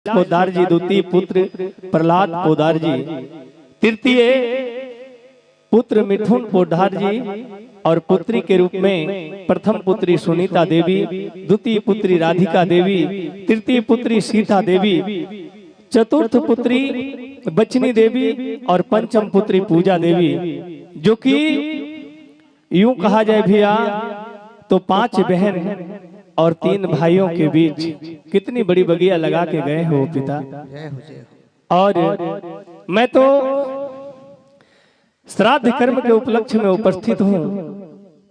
पोदार जी, द्वितीय पुत्र प्रहलाद पोदार जी, तृतीय पुत्र मिथुन पोदार जी और पुत्री के रूप में प्रथम पुत्री सुनीता देवी, द्वितीय पुत्री राधिका देवी, तृतीय पुत्री सीता देवी, चतुर्थ पुत्री बचनी देवी और पंचम पुत्री पूजा देवी। जो कि यूं कहा जाए भैया तो 5 बहन और 3 भाइयों के बीच कितनी बड़ी बगिया लगा के गए हो पिता। और मैं तो श्राद्ध कर्म के उपलक्ष्य में उपस्थित हूँ,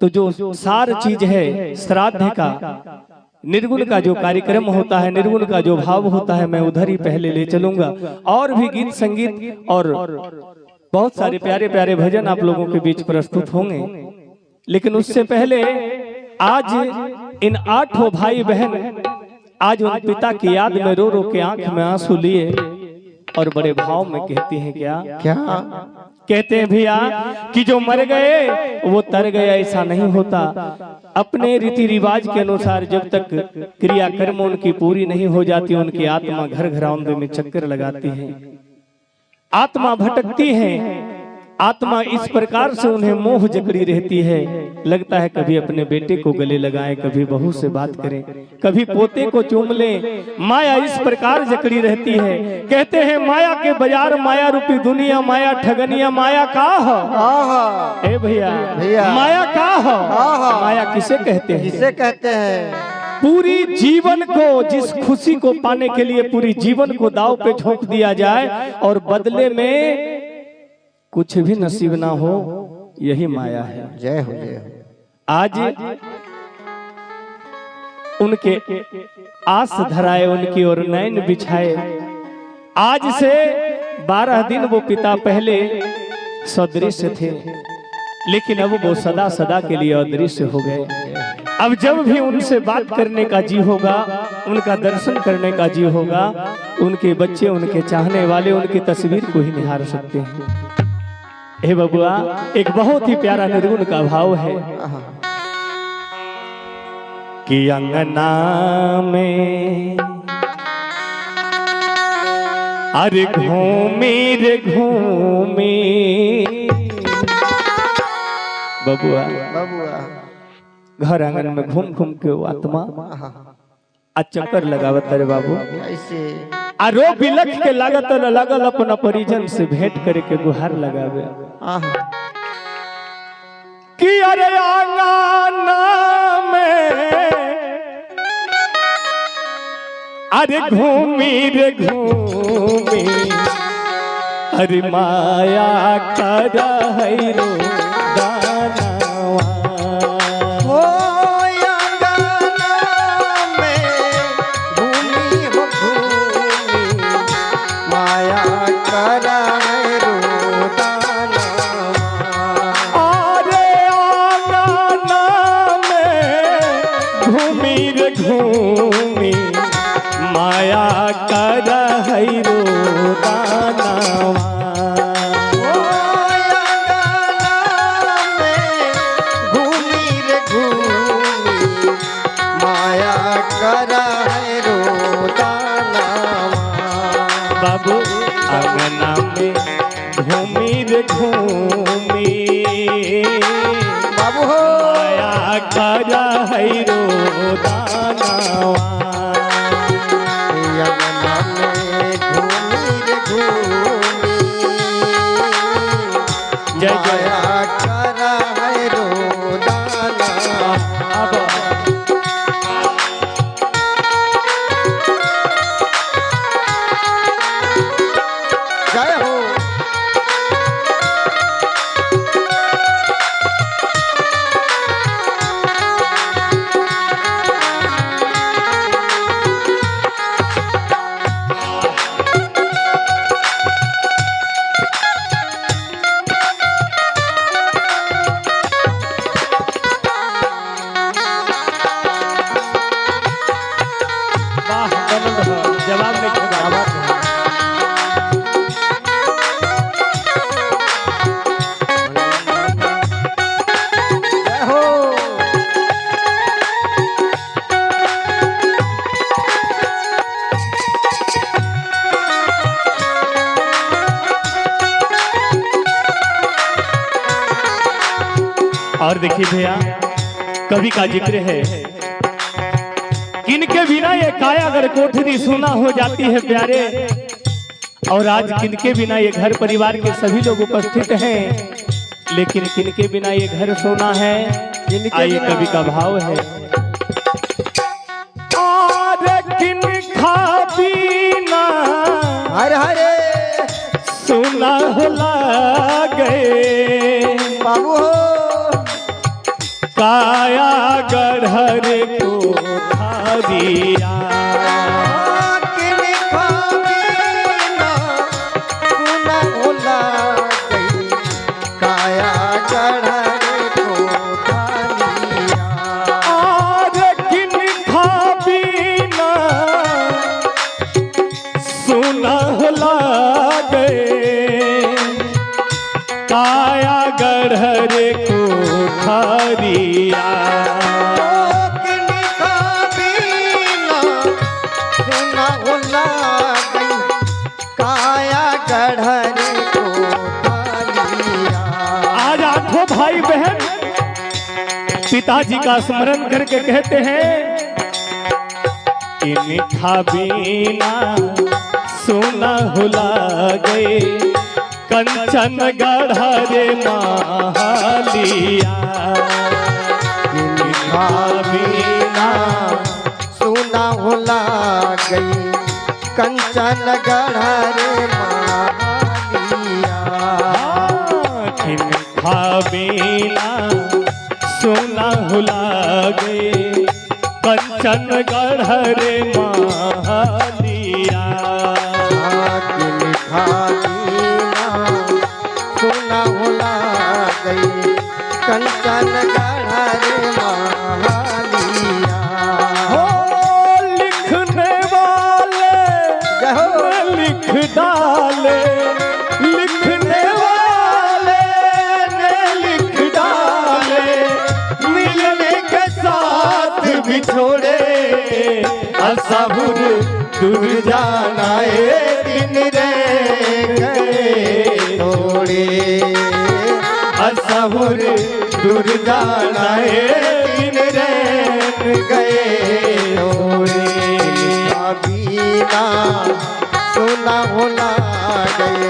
तो जो सार चीज है श्राद्ध का, निर्गुण का जो कार्यक्रम होता है, निर्गुण का जो भाव होता है, मैं उधर ही पहले ले चलूंगा। और भी गीत संगीत और बहुत सारे प्यारे प्यारे भजन आप लोगों के बीच प्रस्तुत होंगे, लेकिन उससे पहले आज इन 8 भाई बहन आज उन पिता की याद में रो रो के आंख में आंसू लिए और बड़े भाव में कहती हैं क्या कहते हैं भैया कि जो मर गए वो तर गए, ऐसा नहीं होता। अपने रीति रिवाज के अनुसार जब तक क्रिया कर्म उनकी पूरी नहीं हो जाती, उनकी आत्मा घर घरौंदे में चक्कर लगाती है, आत्मा भटकती है, आत्मा इस प्रकार से उन्हें मोह जकड़ी रहती है। लगता है कभी अपने बेटे को गले लगाएं, कभी बहू से बात करें, कभी पोते को चूम लें। माया इस प्रकार जकड़ी रहती है। कहते हैं माया के बाजार, माया रूपी दुनिया, माया ठगनिया, माया का है भैया, माया का है। माया किसे कहते हैं? किसे कहते हैं? पूरी जीवन को, जिस खुशी को पाने के लिए पूरी जीवन को दांव पे झोंक दिया जाए और बदले में कुछ भी नसीब ना हो, यही माया है। जय हो जय हो। आज उनके आस धराए, उनकी और नैन बिछाए। आज से 12 दिन वो पिता पहले सदृश्य थे, लेकिन अब वो सदा सदा के लिए अदृश्य हो गए। अब जब भी उनसे बात करने का जी होगा, उनका दर्शन करने का जी होगा, उनके बच्चे, उनके चाहने वाले उनकी तस्वीर को ही निहार सकते हैं। हे बबुआ, एक बहुत ही प्यारा निर्गुण का भाव है कि अंगना में अरे घूमी रे घूमी, बबुआ घर आंगन में घूम घूम के वो आत्मा चक्कर लगावत रे बाबू, ऐसे रो बिलख के लागत लगल अपना परिजन से भेंट करके गुहार लगावे कि अरे आंगना में अरे घूमी रे घूमी, अरे माया कर है रो दानवा। घूमी माया कर है रो दानवा। घूमी रे घूमी माया कर है रो दानवा। बाबू अंगना में घूमी रे घूमी, बाबू माया कर है रो दानवा। अंगना में घूमी रे घूमी जय जय माया कर है रो दानवा। जय हो। जवाब नहीं और देखिए भैया, कवि का जिक्र है, किनके बिना ये काया अगर कोठरी सुना हो जाती है प्यारे, और आज किनके बिना ये घर परिवार के सभी लोग उपस्थित हैं, लेकिन किनके बिना ये घर सोना है। आइए कवि का भाव है, और किन खा बिना हरे हरे सुना होला गए बाबू हो काया गढ़र को धारिया। किन खाबीना सुना होला गई काया गढ़र को धारिया। और किन खा बिना सुना होला गए काया गढ़र को धारिया। किन खाबीना सुना होला गई काया गढ़र को धारिया। आज आठों भाई बहन पिताजी का स्मरण करके कहते हैं, इनका बिना सोना हुला गए कंचन गढ़रे महालिया। इनका बिना सुना होला गई कंचन गढ़र महालिया। इनका बिना सोना हुला गए कंचन गढ़रे महालिया। इनका बिना सुना होला गई कंचन गढ़र महालिया। हो लिखने वाले लिख डाले, लिखने वाले ने लिख डाले, मिलने के साथ बिछोड़े असबुर दूर जाना दिन रे गए थोड़े असबुर दूर जाना दिन रे गए थोड़े। बिना सुना होला गए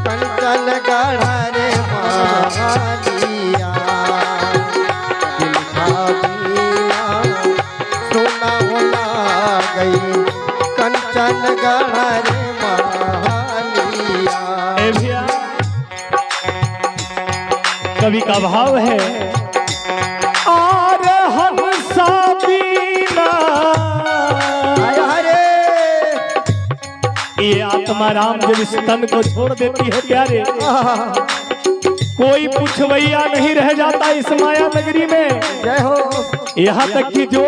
कंचन गढ़र महालिया। इनका बिना सुना होला गई कंचन गढ़र महालिया। ए भैया, कवि का भाव है, और हंसा बीना हरे ये आत्मा राम जब इस तन को छोड़ देती है प्यारे, कोई पुछवैया नहीं रह जाता इस माया नगरी में। जय हो। यहाँ तक कि जो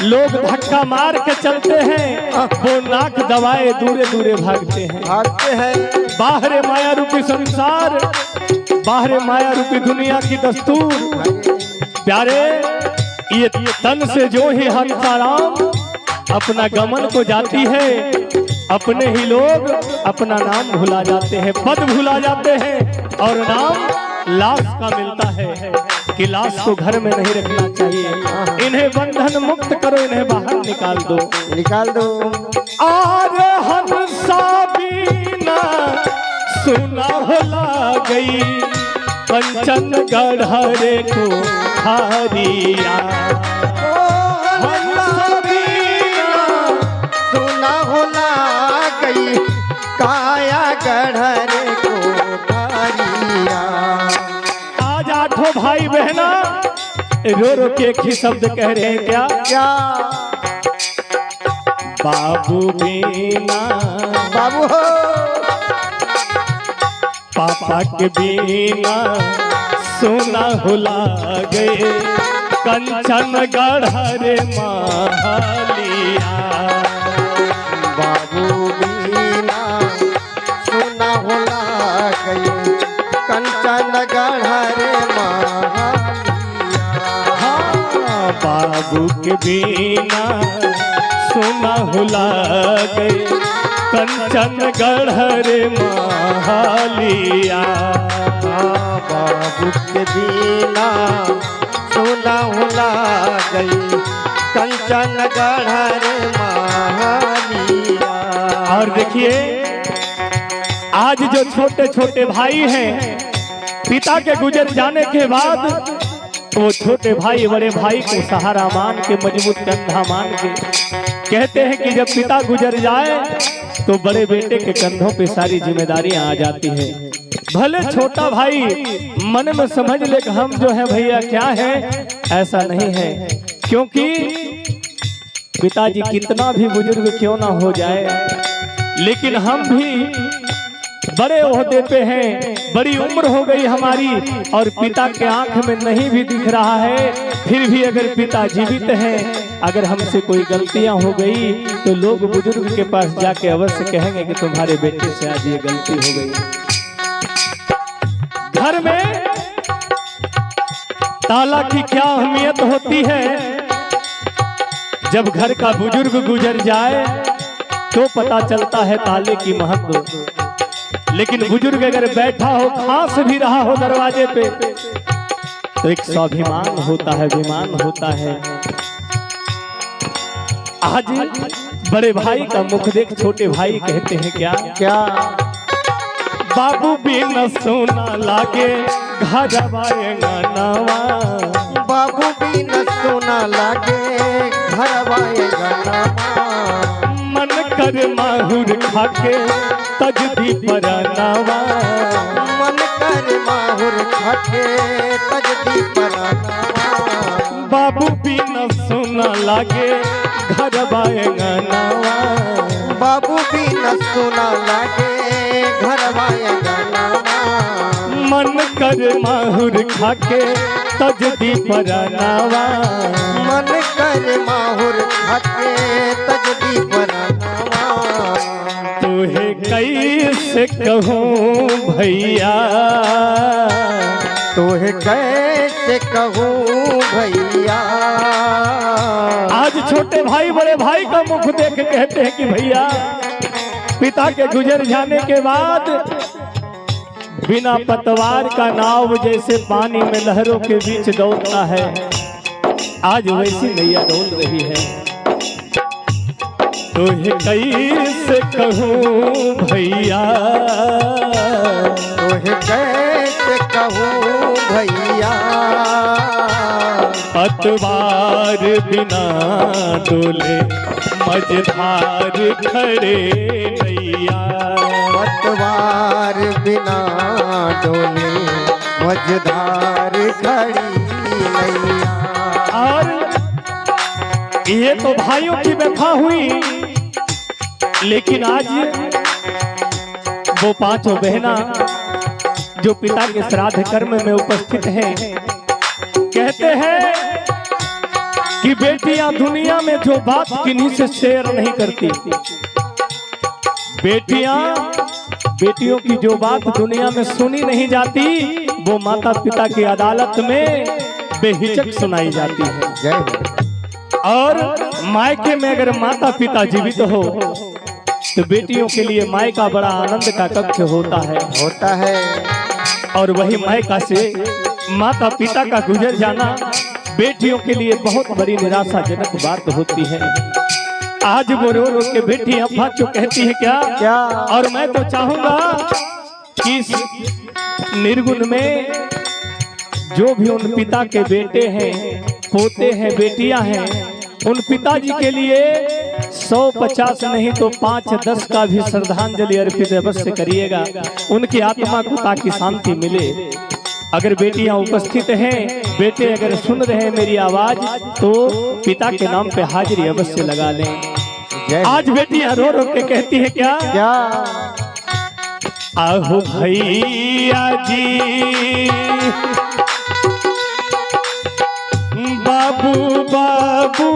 लोग धक्का मार के चलते हैं वो नाक दबाए दूरे दूरे भागते हैं। भागते हैं बाहर माया रूपी संसार, बाहर माया रूपी दुनिया की दस्तूर प्यारे, ये तन से जो ही हंसाराम अपना गमन को जाती है, अपने ही लोग अपना नाम भुला जाते हैं, पद भुला जाते हैं, और नाम लाश का मिलता है कि लाश को घर में नहीं रखना चाहिए। इन्हें बंधन मुक्त करो, इन्हें बाहर निकाल दो, निकाल दो। और हंसा बीना सुना होला गई कंचन गढ़रे को धारिया। हंसा बीना सुना होला गई काया गढ़र को धारिया। आज आठों भाई बहना रो रो के एक ही शब्द कह रहे हैं, क्या क्या बाबू बीना, बाबू हो पापा के बीना सोना हुला गए कंचन गढ़रे महालिया। बाबू बीना सुना होला गई कंचन गढ़र महालिया। हाँ, बाबू के बीना सोना हुला गए कंचन कंचन गढ़ रे महालिया। बाबू के दीना सुना होला गई कंचन गढ़ रे महालिया। और देखिए आज जो छोटे छोटे भाई हैं पिता के गुजर जाने के बाद वो छोटे भाई बड़े भाई को सहारा मान के मजबूत कंधा मान के कहते हैं कि जब पिता गुजर जाए तो बड़े बेटे के कंधों पे सारी जिम्मेदारियां आ जाती है। भले छोटा भाई मन में समझ ले कि हम जो है भैया क्या है, ऐसा नहीं है। क्योंकि पिताजी कितना भी बुजुर्ग क्यों ना हो जाए लेकिन हम भी बड़े ओहदे पे हैं, बड़ी उम्र हो गई हमारी और पिता के आंख में नहीं भी दिख रहा है, फिर भी अगर पिता जीवित हैं, अगर हमसे कोई गलतियां हो गई तो लोग बुजुर्ग के पास जाके अवश्य कहेंगे कि तुम्हारे बेटे से आज ये गलती हो गई। घर में ताला की क्या अहमियत होती है, जब घर का बुजुर्ग गुजर जाए तो पता चलता है ताले की महत्व। लेकिन बुजुर्ग अगर बैठा हो, खास भी रहा हो दरवाजे पे, तो एक स्वाभिमान होता है, विमान होता है। आज बड़े भाई का मुख देख छोटे भाई कहते हैं क्या क्या बाबू बिन सोना लागे घर वाएंगनवा। बाबू बिन सोना लागे घर वाएंगनवा। मन कर माहुर खाके तजदी परनावा। मन कर माहुर खाके तजदी परनावा। बाबू बिन सोना लागे घर वाएंगनवा। बाबू बिन सोना लागे घर वाएंगनवा। मन कर माहुर खाके तजदी परनावा। मन कर माहुर खाके तजदी परनावा। तुहे कैसे कहूँ भैया, तुहे कैसे कहूँ भैया। आज छोटे भाई बड़े भाई का मुख देख के कहते हैं कि भैया पिता के गुजर जाने के बाद बिना पतवार का नाव जैसे पानी में लहरों के बीच दौड़ता है, आज वैसी नैया डोल रही है। तुहे कैसे कहूँ भैया, तुहे कैसे कहूँ भैया। पतवार बिना डोले मझधार खड़े नैया। पतवार बिना डोले मझधार खड़ी नैया। और ये तो भाइयों की व्यथा हुई, लेकिन आज वो पांचों बहना जो पिता के श्राद्ध कर्म में उपस्थित हैं कहते हैं कि बेटियां दुनिया में जो बात किन्हीं से शेयर नहीं करती, बेटियों की जो बात दुनिया में सुनी नहीं जाती वो माता पिता की अदालत में बेहिचक सुनाई जाती है। जय हो। और मायके में अगर माता पिता जीवित हो तो बेटियों के लिए मायका बड़ा आनंद का कक्ष होता है। और वही मायका से माता पिता का गुजर जाना बेटियों के लिए बहुत बड़ी निराशाजनक बात होती है। आज वो रो रो के बेटी अम्मा जो कहती है क्या, और मैं तो चाहूंगा कि इस निर्गुण में जो भी उन पिता के बेटे हैं, पोते हैं, बेटियां हैं, उन पिताजी के लिए 150 नहीं तो 5-10 का भी श्रद्धांजलि अर्पित अवश्य करिएगा, उनकी आत्मा को ताकि शांति मिले। अगर बेटियां उपस्थित हैं, बेटे अगर सुन रहे हैं मेरी आवाज, तो पिता के नाम पे हाजिरी अवश्य लगा लें। आज बेटियां रो रो के कहती है क्या, आहो भैया जी, बाबू बाबू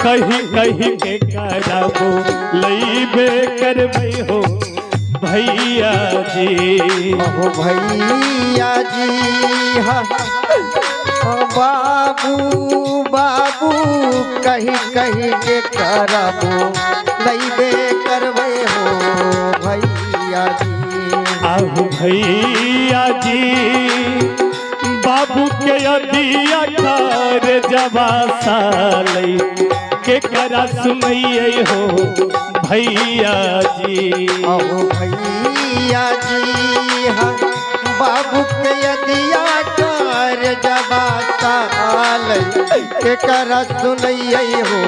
कहीं कहीं के कराबो लईबे करबे हो भैया जी। हो भैया जी हाँ, बाबू बाबू कहीं कहीं के कराबो लईबे करबे हो भैया जी बाबू के अदिया कर जबा सालई के करा सुनइए हो भैया जी। अहो भैया जी हाँ बाबू के यदिया कर जबा साल के कर सुनइए हो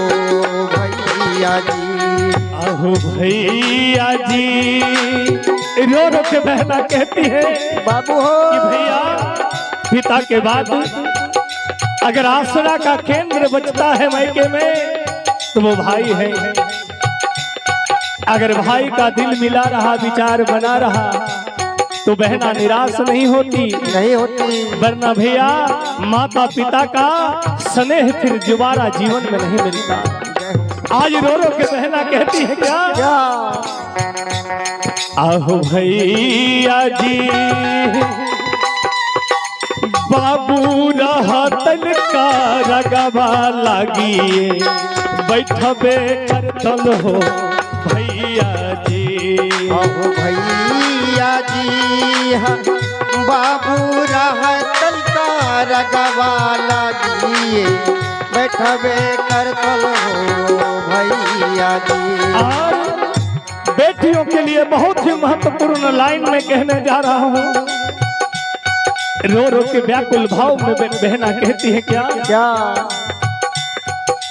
भैया जी। अहो भैया जी रो रो के बहना कहती है बाबू हो कि भैया पिता के बाद अगर आसरा का केंद्र बचता है मायके में तो वो भाई है। अगर भाई का दिल मिला रहा विचार बना रहा तो बहना निराश नहीं होती वरना भैया माता पिता का स्नेह फिर दोबारा जीवन में नहीं मिलता। आज रो रो के बहना कहती है क्या आहो भैया जी बाबू रहा तल का रगवा लागिए बैठबे करतल हो भैया जी। अहो भैया जी हाँ बाबू रहा तल का रगवा लागिए बैठबे करतल हो भैया जी। और बेटियों के लिए बहुत ही महत्वपूर्ण लाइन में कहने जा रहा हूँ। रो रो के व्याकुल भाव में बहना कहती है क्या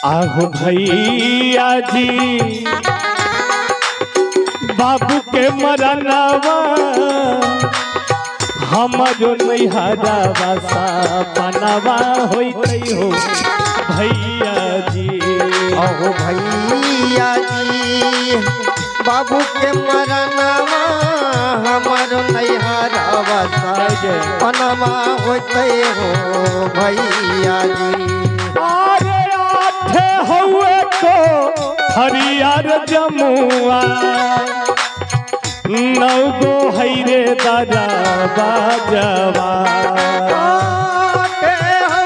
आहो भैया जी बाबू के मरनावा हमारो नैहरावा सपनावा होइतै हो भैया जी। अहो भैया जी बाबू के मरनावा हमारो नैहरावा सपनावा होइतै हो भैया जी। अरे आठे हुए को हरियर जमुआ नौ गो हैरे दादा बाजवा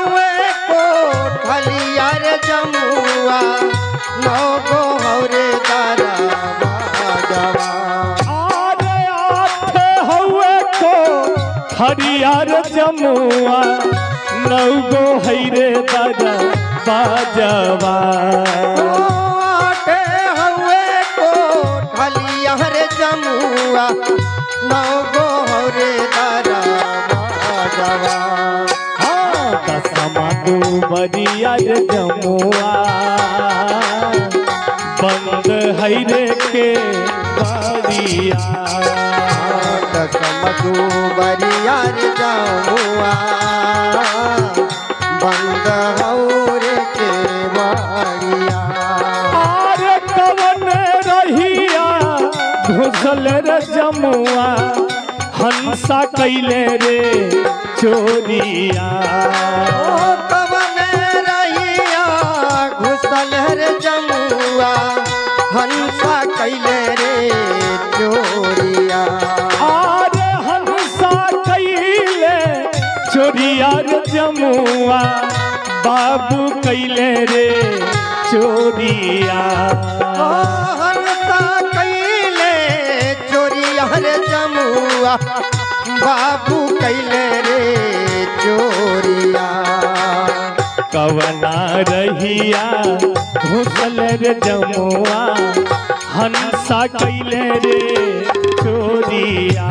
हुए को हरियर जमुआ नौ गो हरे दारा बाजवा। अरे आठे हुए को हरियर जमुआ नौ गो हैरे दादा बाजवा। हुए को हरियर जमुआ नौ गो हरे दारा बाजवा। दसमा दो बरियर जमुआ बंद हैरे के बरिया। दसमा दो बरियर जमुआ बंद हौरे के बरिया। और कवन रहिया घुसल रे जमुआ हंसा कैले रे चोरिया। कवन रहिया घुसल रे जमुआ हंसा कैले रे चोरिया। और हंसा कैले चोरिया रे जमुआ बाबू कैले रे चोरिया। हंसा कैले चोरिया रे जमुआ बाबू कैले रे चोरिया। कवना रहिया घुसल रे जमुआ हंसा कैले रे चोरिया।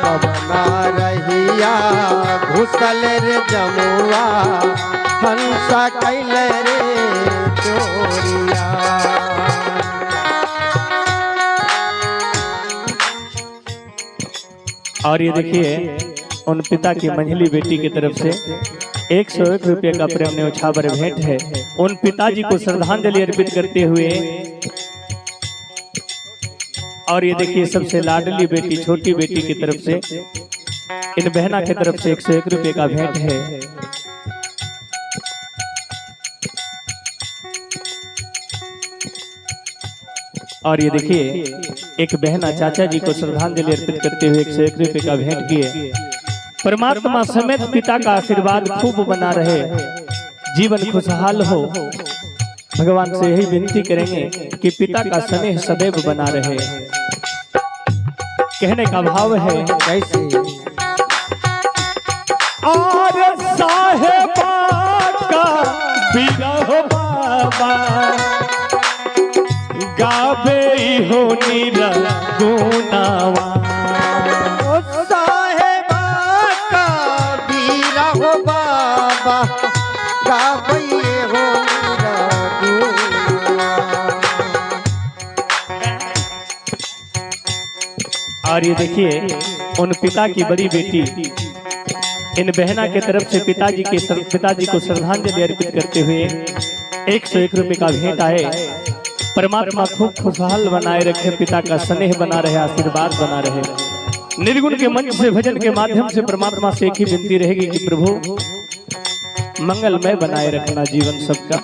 कवना रहिया घुसल रे जमुआ हंसा कैले रे चोरिया। और ये देखिए उन पिता की मंझली बेटी की तरफ से 101 रुपये का प्रेम न्यौछावर भेंट है। उन पिताजी को श्रद्धांजलि अर्पित करते हुए और ये देखिए सबसे लाडली बेटी छोटी बेटी की तरफ से इन बहना की तरफ से 101 रुपये का भेंट है। और ये देखिए एक बहना चाचा जी को श्रद्धांजलि अर्पित करते हुए 101 रुपये का भेंट किए। परमात्मा समेत पिता का आशीर्वाद खूब बना रहे, जीवन खुशहाल हो। भगवान से यही विनती करेंगे कि पिता का स्नेह सदैव बना रहे। कहने का भाव है कैसे? और साहेबा का बिरह बाबा गावे हो नीरा गुनावा। ओ साहेबा का बीरा हो बाबा गावे हो नीरा गुनावा। और ये देखिए उन पिता की बड़ी बेटी इन बहना के तरफ से पिताजी को श्रद्धांजलि अर्पित करते हुए 101 रुपए का भेंट आए। परमात्मा खूब खुशहाल बनाए रखे, पिता का स्नेह बना रहे, आशीर्वाद बना रहे। निर्गुण के मंच से भजन के माध्यम से परमात्मा से एक ही विनती रहेगी कि प्रभु मंगलमय बनाए रखना जीवन सबका।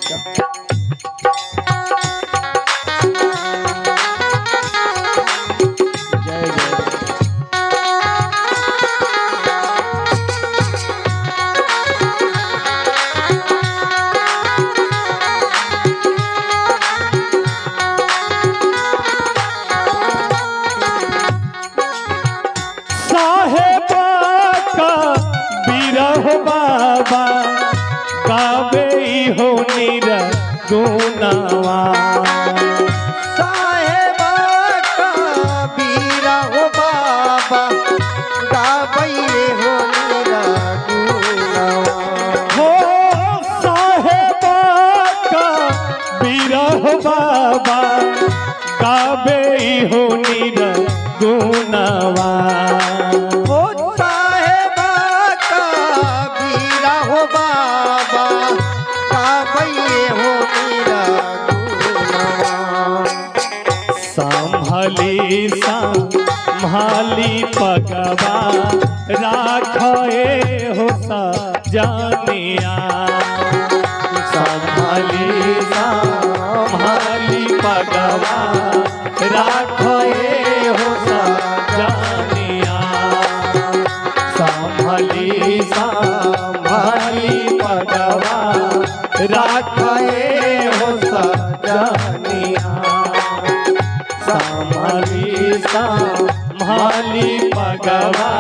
बाबा गावे हो नीरा गुनावा। साहेबा का बीरा हो बाबा गावे हो नीरा गुनावा। हो साहेबा का बीरा हो बाबा गावे हो नीरा गुनावा। संभाली संभाली पगवा राखे हो सजनिया। संभाली संभाली पगवा राखे हो सजनिया। संभाली संभाली पगवा राखे हो सजनिया। संभाली संभाली पगवा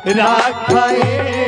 राखे